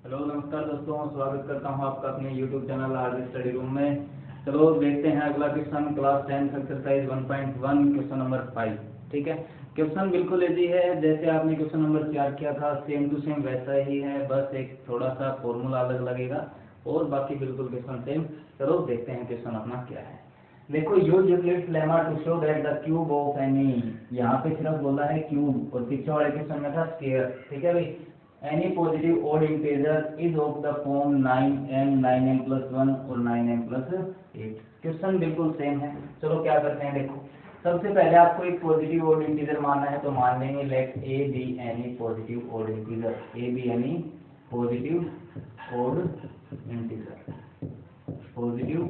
Hello नमस्कार दोस्तों, स्वागत करता हूं आपका अपने YouTube चैनल आज स्टडी रूम में। चलो देखते हैं अगला question, class 10 exercise 1.1 question number 5। ठीक है, क्वेश्चन बिल्कुल इजी है, जैसे आपने क्वेश्चन नंबर 4 किया था सेम टू सेम वैसा ही है, बस एक थोड़ा सा फॉर्मूला अलग लगेगा और बाकी बिल्कुल क्वेश्चन सेम। चलो देखते हैं क्वेश्चन अपना क्या है। देखो, use Euclid's lemma to show that the cube of any, यहाँ पे सिर्फ बोला है क्यूब और पीछे वाले क्वेश्चन में था स्क्वायर। ठीक है भाई, any positive odd integer is of the form 9m 9m plus 1 और 9m plus 8। क्वेश्चन बिल्कुल सेम है। चलो क्या करते हैं, देखो सबसे पहले आपको एक पॉजिटिव ओड इंटीजर मानना है, तो मान लेंगे let a be any positive odd integer, a be any positive odd integer, positive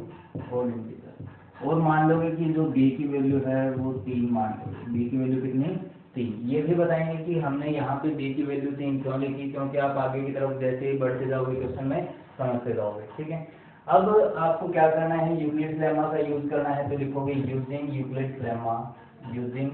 odd integer. और मान लोगे कि जो b की वैल्यू है वो 3 मान लोगे, b की वैल्यू कितनी 3। ये भी बताएंगे कि हमने यहाँ पे b की वैल्यू 3 क्यों लिखी, क्योंकि आप आगे की तरफ जैसे ही बढ़ते जाओगे क्वेश्चन में समझते जाओगे। ठीक है, अब आपको क्या करना है, यूक्लिड्स लेमा का यूज करना है, तो लिखोगे using Euclid's lemma, using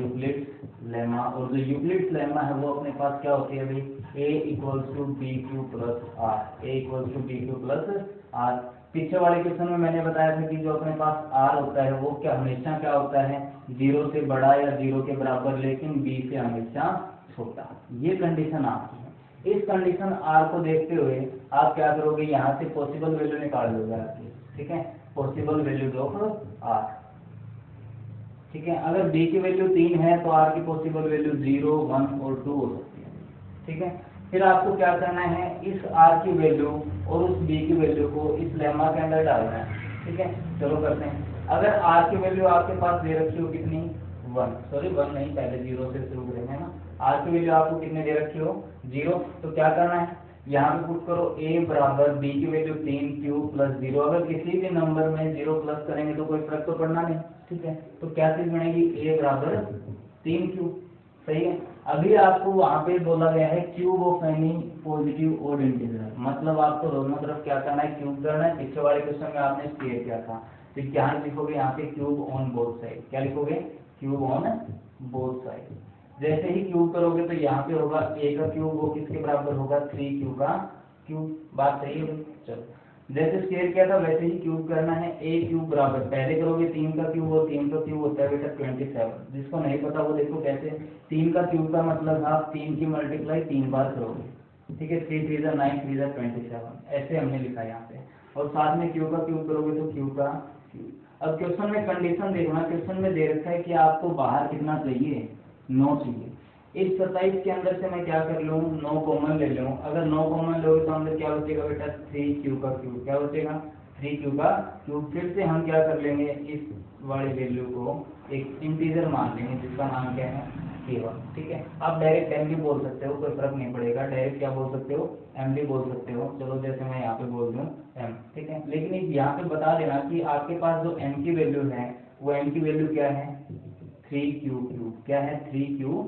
Euclid's lemma. और जो यूक्लिड्स लेमा है वो अपने पास क्या होती है भाई, a equals to b q plus r, a equals to b q plus r. पीछे वाले क्वेश्चन में मैंने बताया था कि जो अपने पास r होता है वो क्या हमेशा क्या होता है, 0 से बड़ा या 0 के बराबर, लेकिन b से हमेशा छोटा। ये कंडीशन आपकी है। इस कंडीशन r को देखते हुए आप क्या करोगे, यहाँ से पॉसिबल वैल्यू निकाल लोगे आपकी। ठीक है, पॉसिबल वैल्यूज ऑफ r। ठीक है, अगर b की वैल्यू 3 है तो r की पॉसिबल वैल्यू 0, 1 और 2 हो सकती है। ठीक है, फिर आपको क्या करना है, इस r की वैल्यू और उस b की वैल्यू को इस लेमा के अंदर डालना है। ठीक है, चलो करते हैं। अगर r की वैल्यू आपके पास दे रखी हो कितनी 1, सॉरी 1 नहीं, पहले 0 से शुरू करेंगे ना। r की वैल्यू आपको कितने दे रखी हो 0, तो क्या करना है, यहाँ पे पुट करो a बराबर b की वैल्यू 3 क्यू प्लस 0। अगर किसी भी नंबर में 0 प्लस करेंगे तो कोई फर्क तो पड़ना नहीं। ठीक है, तो क्या चीज बनेगी, a बराबर 3 क्यू। सही है, अभी आपको वहां पे बोला गया है cube of any positive odd integer, मतलब आपको दोनों तरफ क्या करना है, क्यूब करना है। पिछले वाले क्वेश्चन में आपने स्क्वायर किया था, तो क्या लिखोगे यहाँ पे क्यूब ऑन बोथ साइड। क्या लिखोगे, क्यूब ऑन बोथ साइड। जैसे ही क्यूब करोगे तो यहाँ पे होगा a का क्यूब, वो किसके बराबर होगा 3q का क्यूब। बात सही है। चलो जैसे स्क्वायर किया था वैसे ही क्यूब करना है, a क्यूब बराबर पहले करोगे 3 का क्यूब, और 3 का क्यूब होता है बेटा 27। जिसको नहीं पता वो देखो कैसे, 3 का क्यूब का मतलब आप 3 की मल्टीप्लाई 3 बार करोगे। ठीक है, 3 3 9 3 27, ऐसे हमने लिखा है यहाँ पे। और साथ में क्यूब का क्यूब करोगे तो क्यूब का क्यूब। अब क्वेश्चन में कंडीशन देखना, क्वेश्चन में दे रखा है कि आपको बाहर कितना चाहिए, 9 चाहिए। इस 27 के अंदर से मैं क्या कर लूँ, 9 कॉमन ले लूँ। अगर 9 कॉमन लोगे तो अंदर क्या बचेगा बेटा 3q का क्यूब। क्या बचेगा 3q का क्यूब। फिर से हम क्या कर लेंगे, इस वाली वैल्यू को एक इंटीजर मान लेंगे जिसका नाम क्या है k1। ठीक है, आप डायरेक्ट m भी बोल सकते हो, कोई फर्क नहीं पड़ेगा। डायरेक्ट क्या बोल सकते हो, m भी बोल सकते हो। चलो जैसे मैं यहाँ पे बोल दूँ m। ठीक है, लेकिन यहाँ पे बता देना कि आपके पास जो m की वैल्यू है वो m की वैल्यू क्या है 3q क्यूब। क्या है 3q।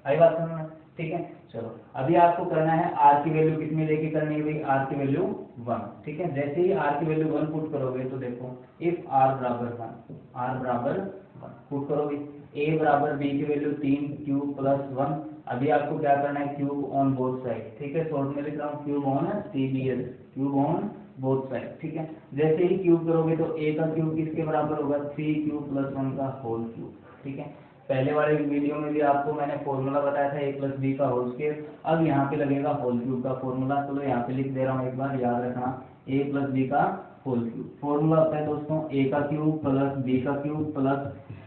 आई बात समझ में। ठीक है, चलो अभी आपको करना है r की वैल्यू कितनी लेके करनी है भाई, r की वैल्यू 1। ठीक है, जैसे ही r की वैल्यू 1 पुट करोगे तो देखो इफ r बराबर 1, r बराबर 1 पुट करोगे, a बराबर b की वैल्यू 3 क्यूब प्लस 1। अभी आपको क्या करना है, क्यूब ऑन बोथ साइड। ठीक है, शॉर्ट में लिख रहा हूँ cube on cbs, cube on both side. ठीक है, जैसे ही क्यूब करोगे तो a का क्यूब किसके बराबर होगा 3 क्यूब प्लस 1 का होल क्यूब। ठीक है, पहले वाले वीडियो में भी आपको मैंने फॉर्मूला बताया था a प्लस बी का होल स्क्वायर। अब यहाँ पे लगेगा होल क्यूब का फॉर्मूला। चलो यहाँ पे लिख दे रहा हूँ, एक बार याद रखना, a प्लस बी का होल क्यूब। फॉर्मूला होता है दोस्तों a का क्यूब प्लस b का cube plus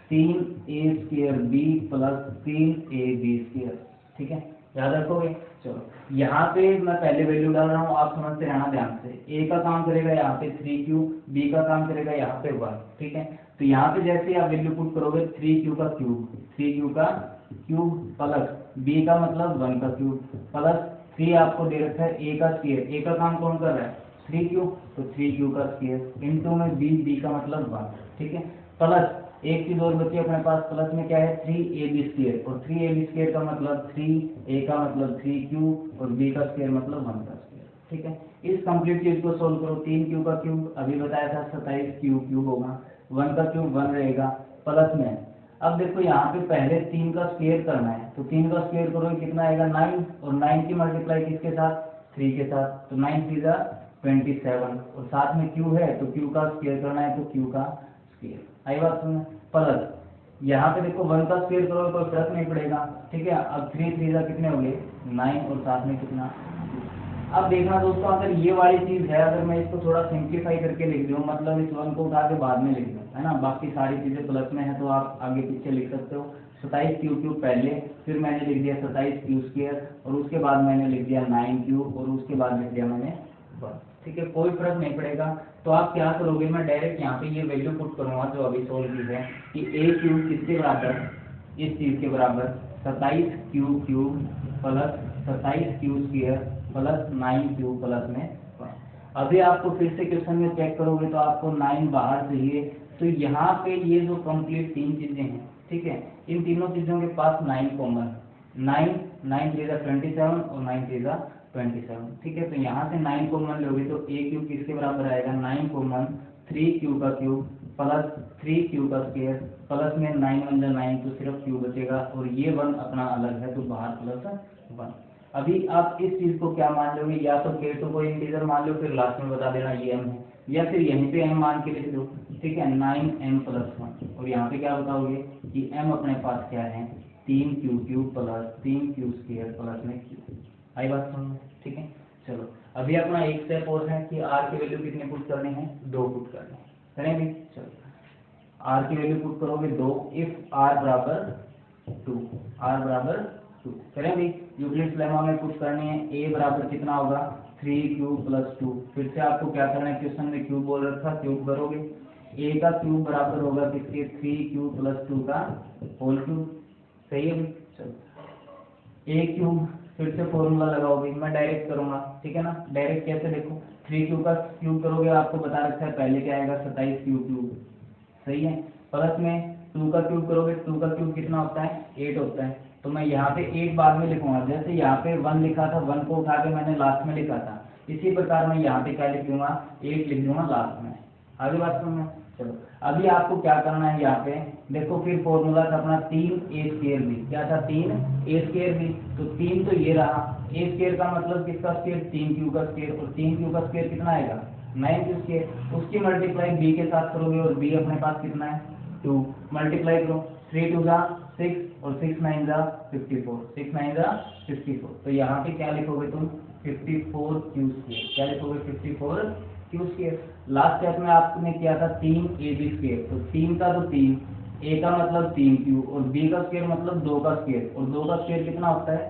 3a square b plus 3ab square. ठीक है, याद रखोगे। चलो यहाँ पे मैं पहले वैल्यू डाल रहा हूँ, आप समझते रहना ध्यान से। a का काम करेगा यहाँ पे 3q, b का काम करेगा यहाँ पे 1। ठीक है, तो यहाँ पे जैसे आप वैल्यू पुट करोगे 3q का क्यूब, 3q का क्यूब प्लस b का मतलब 1 का क्यूब प्लस 3 आपको दे रखा है a का स्क्वायर। a का काम कौन कर रहा है 3q, तो 3q का स्क्वायर इनटू में b का मतलब 1। ठीक है, प्लस एक चीज और बची अपने पास, प्लस में क्या है 3ab स्क्वायर, और 3ab स्क्वायर का मतलब 3a का मतलब 3q और b का स्क्वायर मतलब 1 का स्क्वायर। ठीक है, इस कंप्लीट चीज को सोल्व करो। 3q का क्यूब अभी बताया था 27q क्यूब होगा, 1 का क्यूब 1 रहेगा, प्लस में अब देखो यहाँ पे पहले 3 का स्क्वायर करना है, तो 3 का स्क्वायर करोगे कितना आएगा 9, और 9 की मल्टीप्लाई किसके साथ 3 के साथ, तो 9 3 जा 27 और साथ में q है तो q का स्क्वायर करना है तो q का स्क्वायर। आई बात समझ। प्लस यहाँ पे देखो 1 का स्क्वायर करोगे कोई फर्क नहीं पड़ेगा, ठीक है। अब 3 3 जा कितने हो गए 9 और साथ में कितना। अब देखना दोस्तों, अगर ये वाली चीज है, अगर मैं इसको थोड़ा सिंप्लीफाई करके लिख दूँ, मतलब इस 1 को उठा के बाद में लिख दूँ, है ना, बाकी सारी चीजें प्लस में है तो आप आगे पीछे लिख सकते हो। 27 क्यू पहले, फिर मैंने लिख दिया 27 क्यू स्क्वायर और उसके बाद मैंने लिख दिया 9 क्यू और उसके बाद लिख दिया मैंने 1, ठीक है, कोई फर्क नहीं पड़ेगा। तो आप क्या करोगे, मैं डायरेक्ट यहाँ पे ये वैल्यू पुट करूंगा जो अभी सोल्व की है कि a क्यूब किसके बराबर, इस चीज के बराबर 27 Q cube plus 27 Q square plus 9 Q plus में 1। अभी आपको फिर से क्वेश्चन में चेक करोगे तो आपको 9 बाहर चाहिए, तो यहाँ पे ये जो कंप्लीट 3 चीजें हैं, ठीक है, इन तीनों चीजों के पास 9 कॉमन, 9 9 3 27 और 9 3 27, ठीक है। तो यहाँ से 9 कॉमन लोगे तो a क्यूब किसके बराबर आएगा, 9 कॉमन 3 क्यू का क्यूब प्लस 3 क्यू का स्क्वायर प्लस में 9 1 9 तो सिर्फ क्यू बचेगा और ये 1 अपना अलग है तो बाहर प्लस 1। अभी आप इस चीज को क्या मान लोगे, या तो k तो कोई इंटीजर मान लो, फिर लास्ट में बता देना ये m है, या फिर यहीं पे m मान के लिख दो, ठीक है, 9m प्लस 1 और यहाँ पे क्या बताओगे कि m अपने पास क्या है 3 Q cube plus 3 Q square plus में q। आई बात समझ, ठीक है। चलो अभी अपना एक स्टेप और है कि r की वैल्यू कितने पुट करने हैं, 2 पुट करने हैं, करेंगे। चलो r की वैल्यू पुट करोगे 2, इफ r बराबर 2, r बराबर 2 करेंगे। यूक्लिड्स लेमा में पुट करनी है, a बराबर कितना होगा 3 क्यूब प्लस 2, फिर से आपको क्या करना है, क्वेश्चन में क्यूब बोल रखा, क्यूब करोगे, a का क्यूब बराबर होगा किसके 3 क्यूब प्लस 2 का होल क्यूब, सही है। चलो a क्यूब फिर से फॉर्मूला लगाओगे, मैं डायरेक्ट करूंगा, ठीक है ना। डायरेक्ट कैसे, देखो 3 क्यू का क्यूब करोगे, आपको बता रखा है पहले क्या आएगा 27 क्यू क्यूब, सही है, प्लस में 2 का क्यूब करोगे, 2 का क्यूब कितना होता है 8 होता है, तो मैं यहाँ पे 8 बाद में लिखूंगा, जैसे यहाँ पे 1 लिखा था 1 को उठा के मैंने लास्ट में लिखा था, इसी प्रकार मैं यहाँ पे क्या लिख दूंगा 8 लिख दूंगा लास्ट में। आगे बात सुनना। चलो अभी आपको क्या करना है, यहाँ पे देखो फिर फॉर्मूला था अपना 3a स्क्वायर भी, क्या था 3a स्क्वायर भी, तो 3 तो ये रहा, a स्क्वायर का मतलब किसका स्क्वायर 3 क्यू का स्क्वायर, और 3 क्यू का स्क्वायर कितना आएगा 9 क्यू स्क्वायर, उसकी मल्टीप्लाई b के साथ करोगे और b अपने पास कितना है 2, मल्टीप्लाई करो 3 2 जा 6 और 6 9 जा 54, 6 9 जा 54, तो यहाँ पे क्या लिखोगे तुम 54 क्यू स्क्वायर, क्या लिखोगे 54 क्यू स्क्वायर। लास्ट स्टेप में आपने किया था 3 ए बी स्क्वायर, तो 3 का तो 3, ए का मतलब 3 क्यू और बी का स्क्वायर मतलब 2 का स्क्वायर, और 2 का स्क्वायर कितना होता है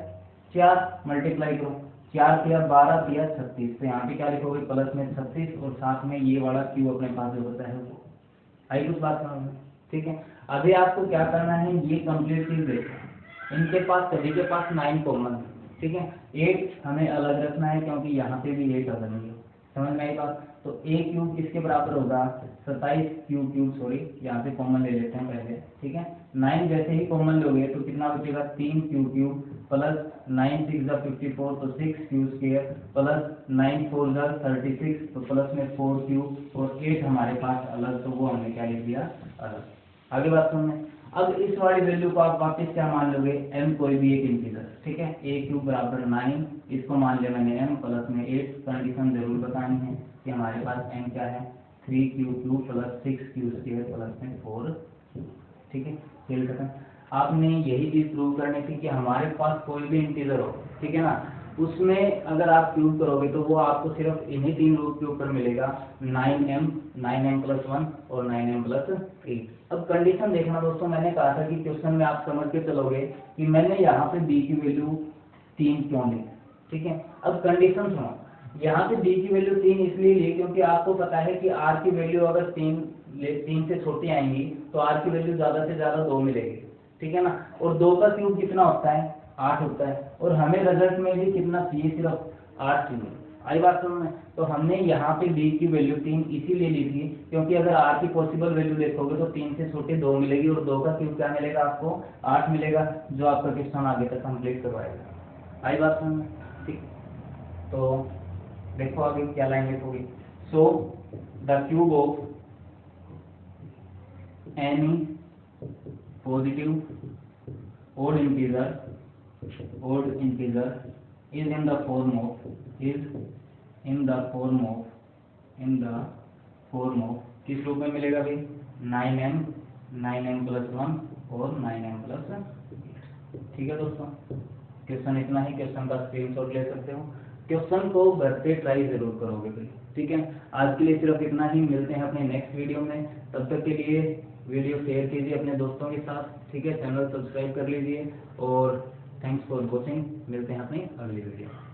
4, मल्टीप्लाई करो 4 किया 12 किया 36, तो यहाँ पे क्या लिखोगे प्लस में 36 और साथ में ये वाला क्यू अपने पास जो होता है वो। आई कुछ बात समझ में, ठीक है। अभी आपको क्या करना है, ये कंप्लीट चीज देखो, इनके पास सभी के पास 9 कॉमन है, ठीक है, 8 हमें अलग रखना है क्योंकि यहाँ पे भी 8 अलग है, समझ में आई बात। तो a क्यूब किसके बराबर होगा 27 क्यू क्यूब, सॉरी यहाँ पे कॉमन ले लेते हैं पहले, ठीक है, 9 जैसे ही कॉमन लोगे तो कितना बचेगा 3 क्यू क्यूब प्लस 9 6 जा 54 तो 6 क्यू स्क्वायर प्लस 9 4 जा 36 तो प्लस में 4 क्यूब और 8 हमारे पास अलग, तो वो हमने क्या लिख दिया अलग। आगे बात सुनना। अब इस वाली वैल्यू को आप वापस क्या मान लोगे m कोई भी एक इंटीजर, ठीक है, a क्यूब बराबर 9, इसको मान लिया मैंने m प्लस में 8, कंडीशन जरूर बतानी है कि हमारे पास m क्या है 3 Q cube plus 6 Q square plus में 4, ठीक है। खेल खत्म। आपने यही चीज प्रूव करनी थी कि हमारे पास कोई भी इंटीजर हो, ठीक है ना, उसमें अगर आप क्यूब करोगे तो वो आपको सिर्फ इन्हीं 3 रूट के ऊपर मिलेगा 9m प्लस 1 और 9m प्लस 8। अब कंडीशन देखना दोस्तों, मैंने कहा था कि क्वेश्चन में आप समझ के चलोगे कि मैंने यहाँ पे b की वैल्यू 3 क्यों ली, ठीक है। अब कंडीशन सुनो, यहाँ पे b की वैल्यू 3 इसलिए ली क्योंकि आपको पता है कि r की वैल्यू अगर 3 से छोटी आएंगी तो r की वैल्यू ज्यादा से ज्यादा 2 मिलेगी, ठीक है ना, और 2 का क्यूब कितना होता है 8 होता है, और हमें रिजल्ट में भी कितना चाहिए सिर्फ 8 चाहिए। आई बात समझ में। तो हमने यहाँ पे b की वैल्यू 3 इसीलिए ली थी क्योंकि अगर r की पॉसिबल वैल्यू देखोगे तो 3 से छोटे 2 मिलेगी और 2 का क्यूब क्या मिलेगा आपको 8 मिलेगा, जो आपका क्वेश्चन आगे तक कंप्लीट करवाएगा। आई बात समझ में, ठीक। तो देखो आगे क्या लाइन लिखोगे, so the cube of any positive odd integer is in the form of is in the form of किस रूप में मिलेगा भाई 9m प्लस 1 और 9m प्लस 8। ठीक है दोस्तों, क्वेश्चन इतना ही। क्वेश्चन का स्क्रीनशॉट ले सकते हो। क्वेश्चन को घर पे ट्राई जरूर करोगे भाई। ठीक है, आज के लिए सिर्फ इतना ही। मिलते हैं अपने नेक्स्ट वीडियो में। तब तक के लिए वीडियो शेयर कीजिए अपने दोस्तों के साथ। ठीक है, चैनल सब्सक्राइब कर लीजिए और थैंक्स फॉर वॉचिंग। मिलते हैं अपनी अगली वीडियो।